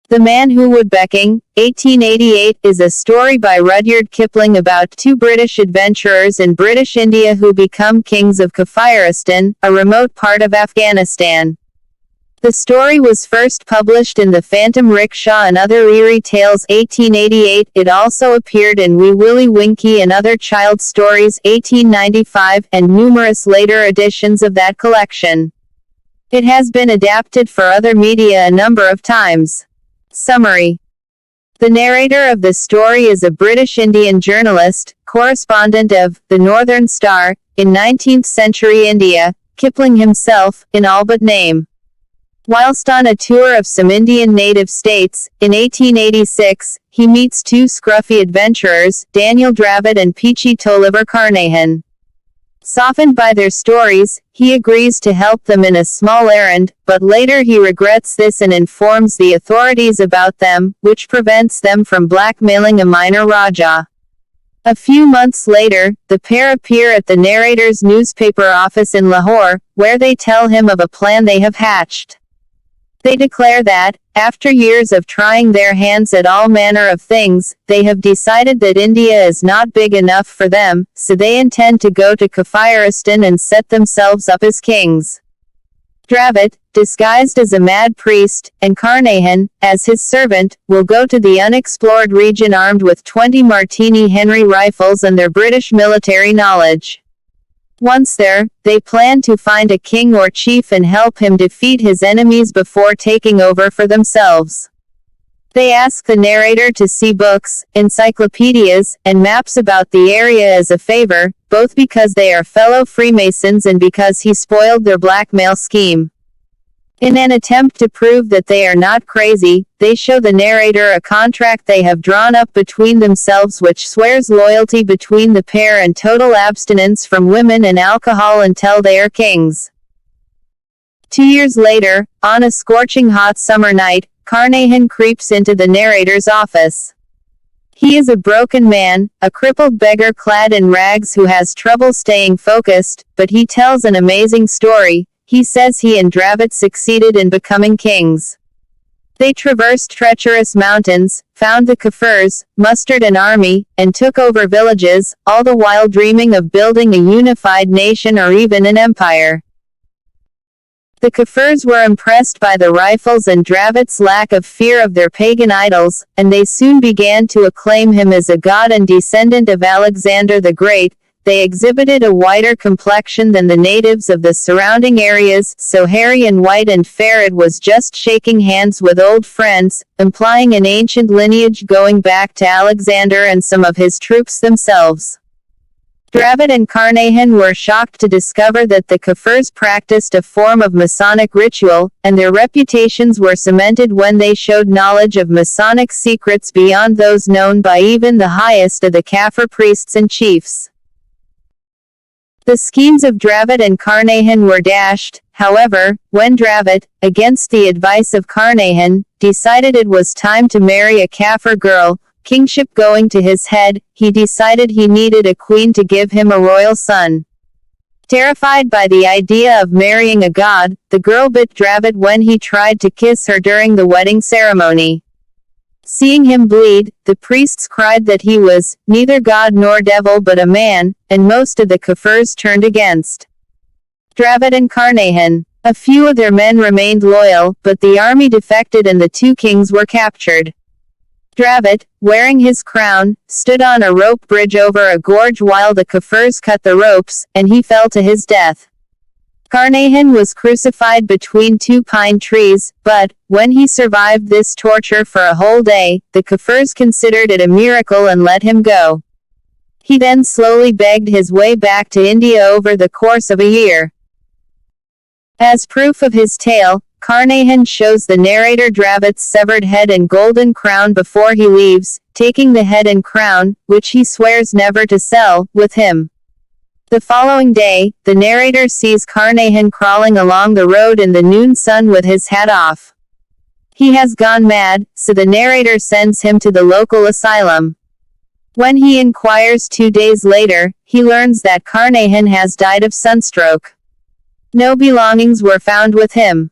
The Man Who Would Becking, 1888, is a story by Rudyard Kipling about two British adventurers in British India who become kings of Kafiristan, a remote part of Afghanistan. The story was first published in The Phantom Rickshaw and Other Eerie Tales, 1888. It also appeared in Wee Willie Winkie and Other Child Stories, 1895, and numerous later editions of that collection. It has been adapted for other media a number of times. Summary. The narrator of the story is a British Indian journalist, correspondent of The Northern Star, in 19th century India, Kipling himself, in all but name. Whilst on a tour of some Indian native states, in 1886, he meets two scruffy adventurers, Daniel Dravit and Peachy Tolliver Carnahan. Softened by their stories, he agrees to help them in a small errand, but later he regrets this and informs the authorities about them, which prevents them from blackmailing a minor Raja. A few months later, the pair appear at the narrator's newspaper office in Lahore, where they tell him of a plan they have hatched. They declare that, after years of trying their hands at all manner of things, they have decided that India is not big enough for them, so they intend to go to Kafiristan and set themselves up as kings. Dravit, disguised as a mad priest, and Carnahan, as his servant, will go to the unexplored region armed with 20 Martini Henry rifles and their British military knowledge. Once there, they plan to find a king or chief and help him defeat his enemies before taking over for themselves. They ask the narrator to see books, encyclopedias, and maps about the area as a favor, both because they are fellow Freemasons and because he spoiled their blackmail scheme. In an attempt to prove that they are not crazy, they show the narrator a contract they have drawn up between themselves which swears loyalty between the pair and total abstinence from women and alcohol until they are kings. 2 years later, on a scorching hot summer night, Carnahan creeps into the narrator's office. He is a broken man, a crippled beggar clad in rags who has trouble staying focused, but he tells an amazing story. He says he and Dravit succeeded in becoming kings. They traversed treacherous mountains, found the Kafirs, mustered an army, and took over villages, all the while dreaming of building a unified nation or even an empire. The Kafirs were impressed by the rifles and Dravit's lack of fear of their pagan idols, and they soon began to acclaim him as a god and descendant of Alexander the Great. They exhibited a whiter complexion than the natives of the surrounding areas, so hairy and white and fair it was just shaking hands with old friends, implying an ancient lineage going back to Alexander and some of his troops themselves. Dravit and Carnahan were shocked to discover that the Kafirs practiced a form of Masonic ritual, and their reputations were cemented when they showed knowledge of Masonic secrets beyond those known by even the highest of the Kafir priests and chiefs. The schemes of Dravit and Carnahan were dashed, however, when Dravit, against the advice of Carnahan, decided it was time to marry a Kafir girl, kingship going to his head, he decided he needed a queen to give him a royal son. Terrified by the idea of marrying a god, the girl bit Dravit when he tried to kiss her during the wedding ceremony. Seeing him bleed, the priests cried that he was neither god nor devil but a man, and most of the Kafirs turned against Dravit and Carnahan. A few of their men remained loyal, but the army defected and the two kings were captured. Dravit, wearing his crown, stood on a rope bridge over a gorge while the Kafirs cut the ropes, and he fell to his death. Carnahan was crucified between two pine trees, but, when he survived this torture for a whole day, the Kafirs considered it a miracle and let him go. He then slowly begged his way back to India over the course of a year. As proof of his tale, Carnahan shows the narrator Dravit's severed head and golden crown before he leaves, taking the head and crown, which he swears never to sell, with him. The following day, the narrator sees Carnahan crawling along the road in the noon sun with his hat off. He has gone mad, so the narrator sends him to the local asylum. When he inquires 2 days later, he learns that Carnahan has died of sunstroke. No belongings were found with him.